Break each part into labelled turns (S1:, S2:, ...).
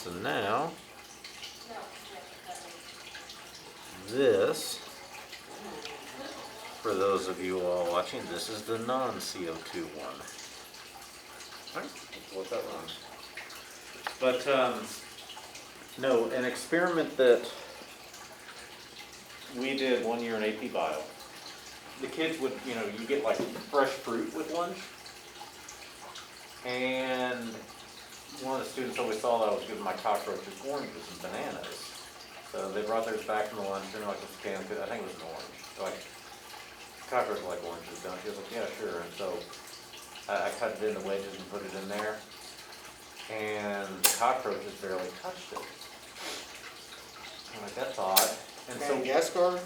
S1: So now, this, for those of you all watching, this is the non-CO2 one. Alright, what that runs. But, no, an experiment that we did one year in AP Bio. The kids would, you get like fresh fruit with lunch. And one of the students always saw that I was giving my cockroaches oranges and bananas. So they brought theirs back from the lunch, and like, this can, I think it was an orange. They're like, cockroaches like oranges, don't you? I was like, yeah, sure. And so I cut it into wedges and put it in there. And the cockroaches barely touched it. I'm like, that's odd. And so
S2: Madagascar?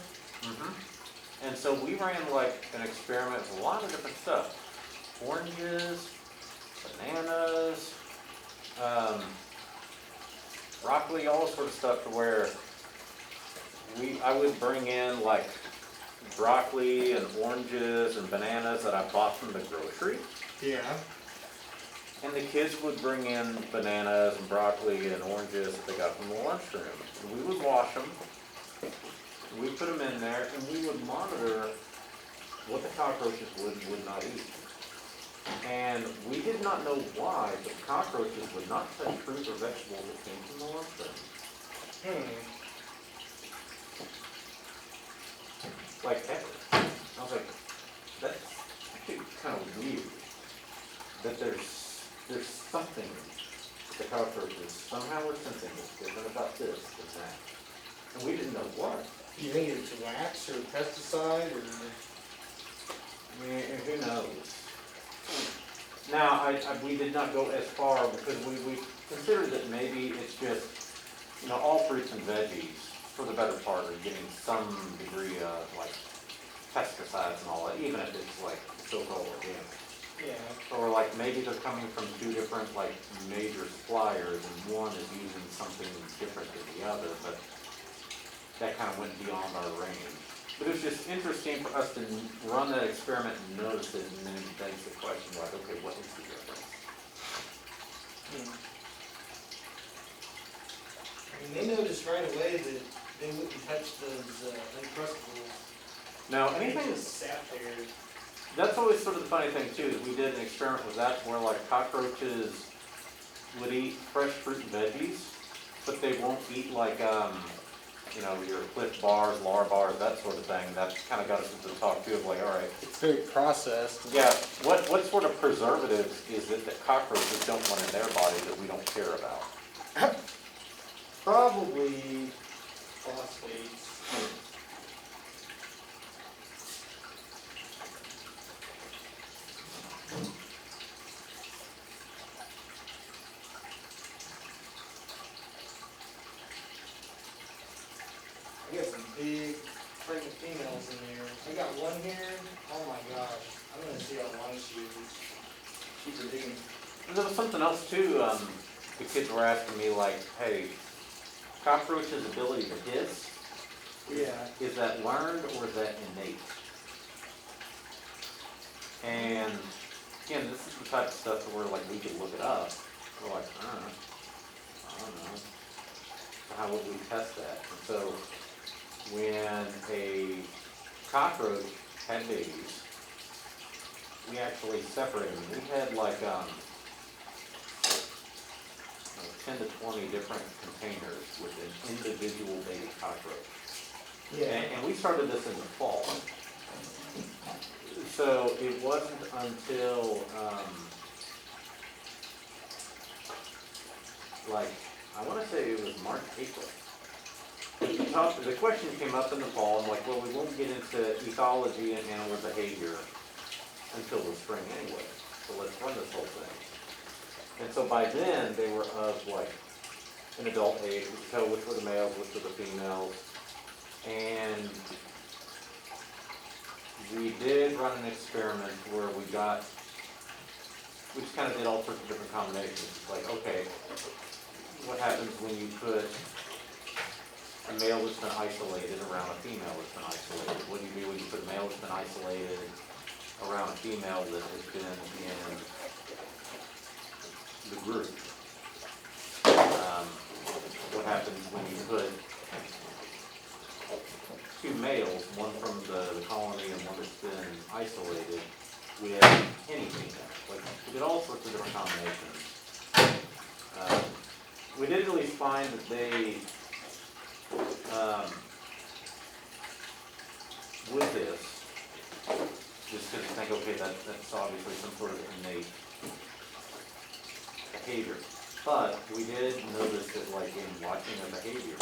S1: And so we ran like an experiment with a lot of different stuff. Oranges, bananas, broccoli, all sort of stuff to where I would bring in like broccoli and oranges and bananas that I bought from the grocery.
S2: Yeah.
S1: And the kids would bring in bananas and broccoli and oranges that they got from the lunchroom. And we would wash them, we put them in there, and we would monitor what the cockroaches would not eat. And we did not know why, but cockroaches would not touch fruit or vegetables that came from the lunchroom. Like ever. I was like, that's actually kind of weird. That there's something that the cockroaches somehow were sensing that's different about this than that. And we didn't know what.
S2: Do you think it's wax or pesticide or?
S1: I mean, who knows? Now, we did not go as far because we considered that maybe it's just, all fruits and veggies, for the better part, are getting some degree of, like, pesticides and all that, even if it's, like, so-called organic.
S2: Yeah.
S1: Or, like, maybe they're coming from two different, like, major suppliers, and one is using something different than the other, but that kind of went beyond our range. But it was just interesting for us to run that experiment and notice it, and then it begs the question, like, okay, what is the difference?
S2: I mean, they noticed right away that they wouldn't touch those Uncrustables.
S1: Now,
S2: They
S1: anything,
S2: just sat there.
S1: that's always sort of the funny thing too, is we did an experiment with that where like cockroaches would eat fresh fruit and veggies, but they won't eat like, your Cliff bars, Lar bars, that sort of thing. That kind of got us into the talk too of like, all right.
S2: It's very processed.
S1: Yeah, what sort of preservatives is it that cockroaches don't want in their body that we don't care about?
S2: Probably phosphates. I got some big pregnant females in there. I got one here. Oh my gosh. I'm gonna see how long she is. She's a big one.
S1: And there was something else too, the kids were asking me like, hey, cockroaches' ability to hiss,
S2: Yeah.
S1: is that learned or is that innate? And again, this is the type of stuff where like we could look it up. We're like, I don't know. How would we test that? And so when a cockroach had babies, we actually separated them. We had like 10 to 20 different containers with an individual baby cockroach.
S2: Yeah.
S1: And we started this in the fall. So it wasn't until, I want to say it was March, April. The question came up in the fall, and like, well, we won't get into ecology and animal behavior until the spring anyway. So let's run this whole thing. And so by then, they were of like an adult age. We could tell which were the males, which were the females. And we did run an experiment where we just kind of did all sorts of different combinations. It's like, okay, what happens when you put a male that's been isolated around a female that's been isolated? What do you do when you put a male that's been isolated around a female that has been in the group? males, one from the colony and one that's been isolated, with any female. Like, we did all sorts of different combinations. We did at least find that they, with this, just to think, okay, that's obviously some sort of innate behavior. But we did notice that, like, in watching the behavior,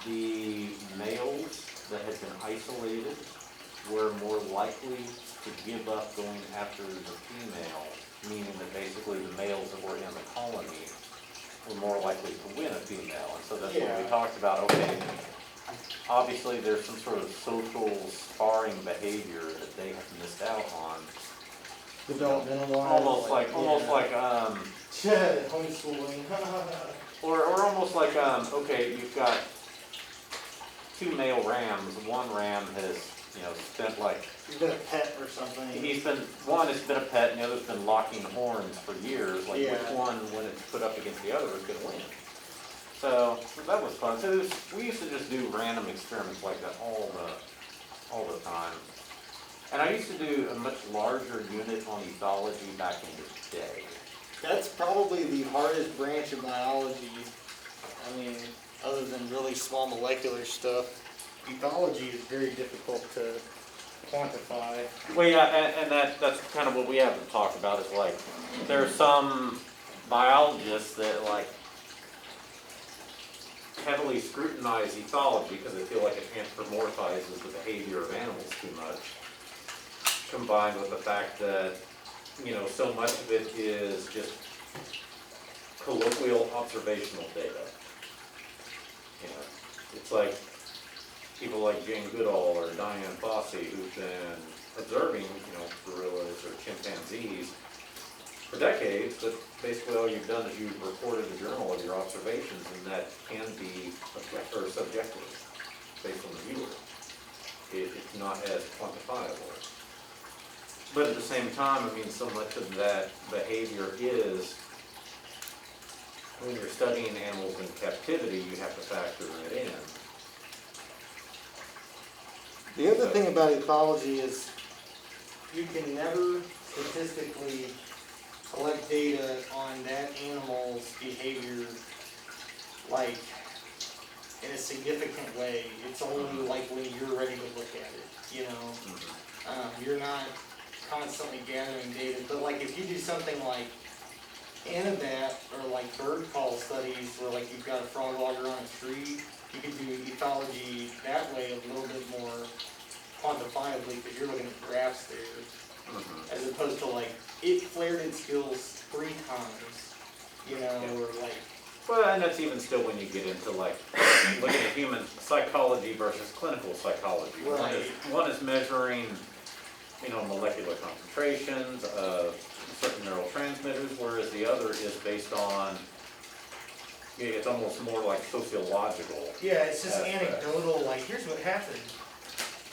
S1: the males that had been isolated were more likely to give up going after the female, meaning that basically the males that were in the colony were more likely to win a female. And so that's what we talked about. Okay, obviously there's some sort of social sparring behavior that they have missed out on.
S2: Developmental wise.
S1: Almost like
S2: homeschooling.
S1: or almost like okay, you've got two male rams. One ram has, spent like,
S2: He's been a pet or something.
S1: one has been a pet and the other's been locking horns for years. Like,
S2: Yeah.
S1: which one, when it's put up against the other, is going to win? So that was fun. So we used to just do random experiments like that all the time. And I used to do a much larger unit on ethology back in the day.
S2: That's probably the hardest branch of biology. I mean, other than really small molecular stuff, ethology is very difficult to quantify.
S1: Well, yeah, and that's kind of what we have to talk about is, like, there are some biologists that, like, heavily scrutinize ethology because they feel like it anthropomorphizes the behavior of animals too much, combined with the fact that, so much of it is just colloquial observational data. It's like people like Jane Goodall or Diane Fossey who've been observing, gorillas or chimpanzees for decades, but basically all you've done is you've recorded a journal of your observations, and that can be subjective based on the viewer. It's not as quantifiable. But at the same time, so much of that behavior is, when you're studying animals in captivity, you have to factor it in.
S2: The other thing about ethology is you can never statistically collect data on that animal's behavior, like, in a significant way. It's only like when you're ready to look at it, You're not constantly gathering data, but like if you do something like Anabat or like bird call studies where like you've got a frog logger on a tree, you could do ethology that way a little bit more quantifiably because you're looking at graphs there, as opposed to like it flared its gills 3 times, or like.
S1: Well, and that's even still when you get into, like, looking at human psychology versus clinical psychology.
S2: Right.
S1: One is measuring, molecular concentrations of certain neurotransmitters, whereas the other is based on, it's almost more like sociological.
S2: Yeah, it's just
S1: aspects.
S2: anecdotal, like, here's what happened.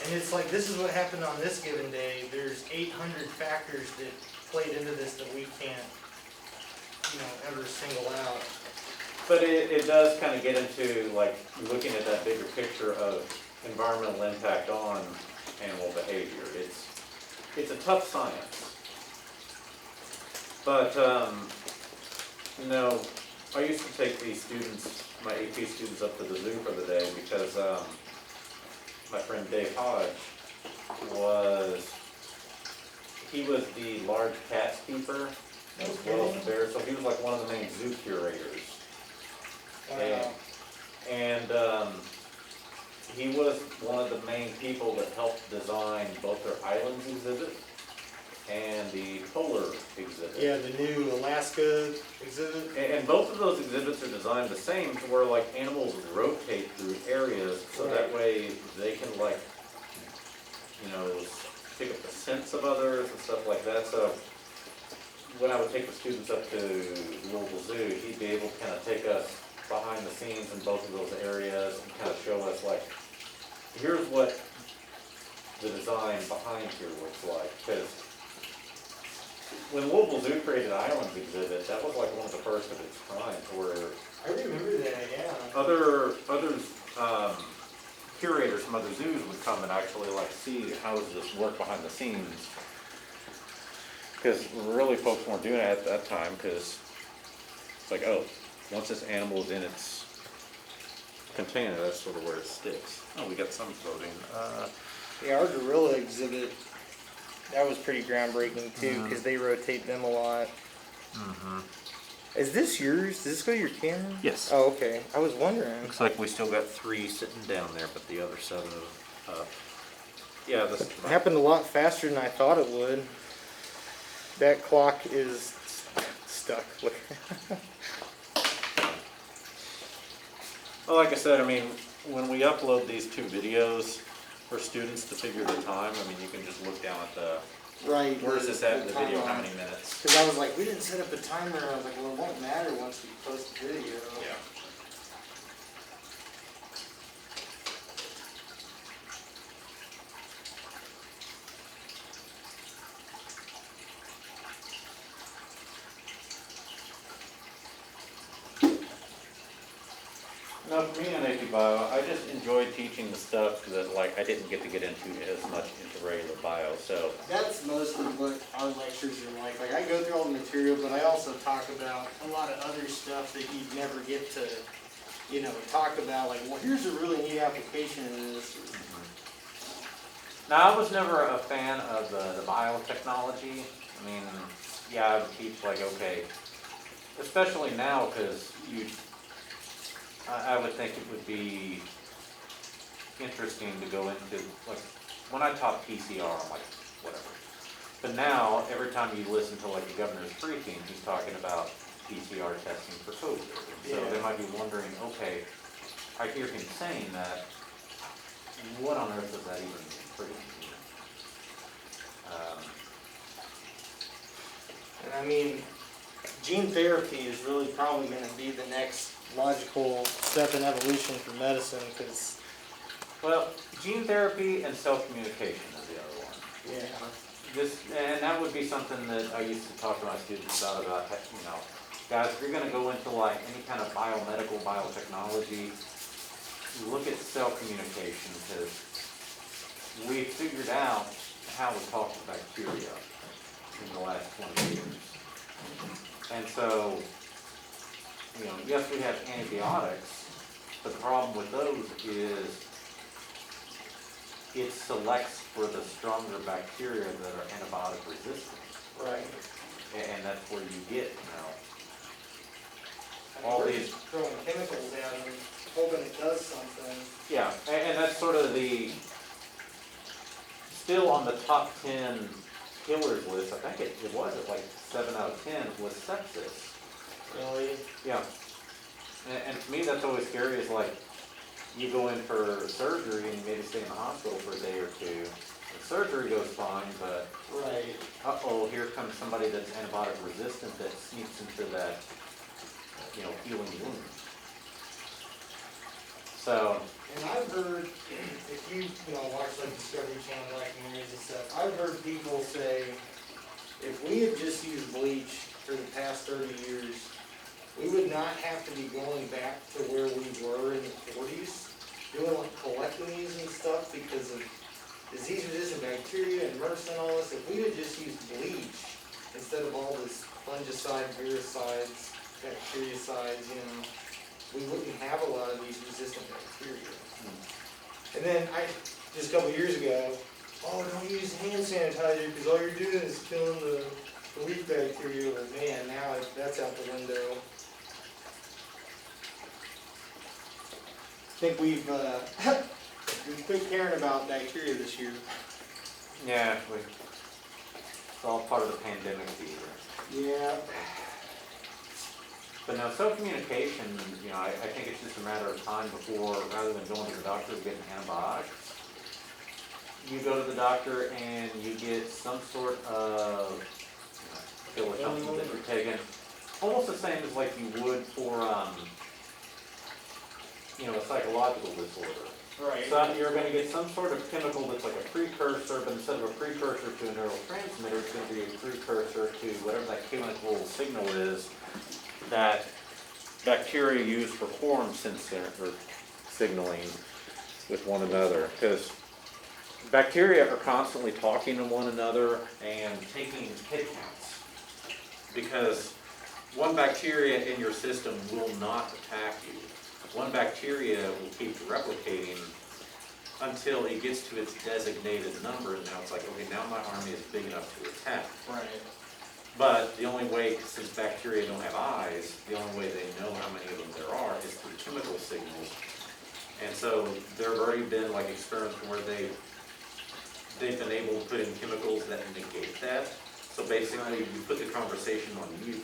S2: And it's like, this is what happened on this given day. There's 800 factors that played into this that we can't, ever single out.
S1: But it does kind of get into, like, looking at that bigger picture of environmental impact on animal behavior. It's a tough science. But, I used to take these students, my AP students, up to the zoo for the day because my friend Dave Hodge he was the large cats keeper as well as the bears, so he was like one of the main zoo curators. And he was one of the main people that helped design both their islands exhibit and the polar exhibit.
S2: Yeah, the new Alaska exhibit.
S1: And both of those exhibits are designed the same, to where like animals rotate through areas, so that way they can like, pick up the scents of others and stuff like that. So when I would take the students up to Louisville Zoo, he'd be able to kind of take us behind the scenes in both of those areas and kind of show us like, here's what the design behind here looks like. Because when Louisville Zoo created Islands exhibit, that was like one of the first of its kind, where
S2: I remember that, yeah.
S1: others from other zoos would come and actually like see how does this work behind the scenes. Because really folks weren't doing it at that time, because it's like, oh, once this animal is in its container, that's sort of where it sticks. Oh, we got some floating.
S2: Yeah, our gorilla exhibit, that was pretty groundbreaking too, because they rotate them a lot. Is this yours? Does this go to your camera?
S1: Yes.
S2: Oh, okay. I was wondering.
S1: Looks like we still got 3 sitting down there, but the other 7 are up. Yeah, this
S2: It happened a lot faster than I thought it would. That clock is stuck.
S1: Well, like I said, I mean, when we upload these 2 videos for students to figure the time, I mean, you can just look down at the,
S2: Right.
S1: where's this at in the video, how many minutes?
S2: Because I was like, we didn't set up a timer. I was like, well, it won't matter once we post the video.
S1: Yeah. No, for me on AP Bio, I just enjoyed teaching the stuff that like I didn't get to get into as much into regular bio, so.
S2: That's mostly what our lectures are like. Like, I go through all the material, but I also talk about a lot of other stuff that you'd never get to, you know, talk about. Like, well, here's a really neat application of this.
S1: Now, I was never a fan of the biotechnology. I mean, yeah, I would teach like, okay, especially now, because I would think it would be interesting to go into, like, when I taught PCR, I'm like, whatever. But now, every time you listen to like the governor's briefing, he's talking about PCR testing for COVID. And so they might be wondering, okay, I hear him saying that, what on earth does that even freaking mean?
S2: And I mean, gene therapy is really probably going to be the next logical step in evolution for medicine, because
S1: Well, gene therapy and cell communication is the other one. And that would be something that I used to talk to my students about, you know, guys, if you're gonna go into like any kind of biomedical, biotechnology, look at cell communication, because we figured out how to talk to bacteria in the last 20 years. And so, you know, yes, we have antibiotics, but the problem with those is it selects for the stronger bacteria that are antibiotic resistant.
S2: right.
S1: And that's where you get, you know,
S2: I mean,
S1: all
S2: we're
S1: these.
S2: just throwing chemicals out and hoping it does something.
S1: Yeah, and that's sort of still on the top 10 killers list. I think it was at like 7 out of 10 was sepsis.
S2: Really?
S1: Yeah. And for me, that's always scary, is like, you go in for surgery and you maybe stay in the hospital for a day or 2. The surgery goes fine, but
S2: Right.
S1: uh-oh, here comes somebody that's antibiotic resistant that sneaks into that, you know, healing wound. So.
S2: And I've heard, if you know, watch like Discovery Channel documentaries and stuff, I've heard people say, if we had just used bleach for the past 30 years, we would not have to be going back to where we were in the 40s, doing like colectomies and stuff because of disease-resistant bacteria and MRSA and all this. If we had just used bleach instead of all this fungicide, viricides, bactericides, you know, we wouldn't have a lot of these resistant bacteria. And then just a couple years ago, oh, don't use hand sanitizer because all you're doing is killing the weak bacteria. But man, now that's out the window. I think we've quit caring about bacteria this year.
S1: Yeah, it's all part of the pandemic fever.
S2: Yeah.
S1: But now, cell communication, you know, I think it's just a matter of time before, rather than going to the doctor and getting antibiotics, you go to the doctor and you get some sort of, you know, pill or something that you're taking, almost the same as like you would for, you know, a psychological disorder.
S2: Right.
S1: So you're going to get some sort of chemical that's like a precursor, but instead of a precursor to a neurotransmitter, it's going to be a precursor to whatever that chemical signal is that bacteria use for quorum signaling. with one another, because bacteria are constantly talking to one another and taking hit counts. Because one bacteria in your system will not attack you. One bacteria will keep replicating until it gets to its designated number, and now it's like, okay, now my army is big enough to attack.
S2: Right.
S1: But the only way, since bacteria don't have eyes, the only way they know how many of them there are is through chemical signals. And so there have already been like experiments where they've been able to put in chemicals that negate that. So basically, you put the conversation on mute.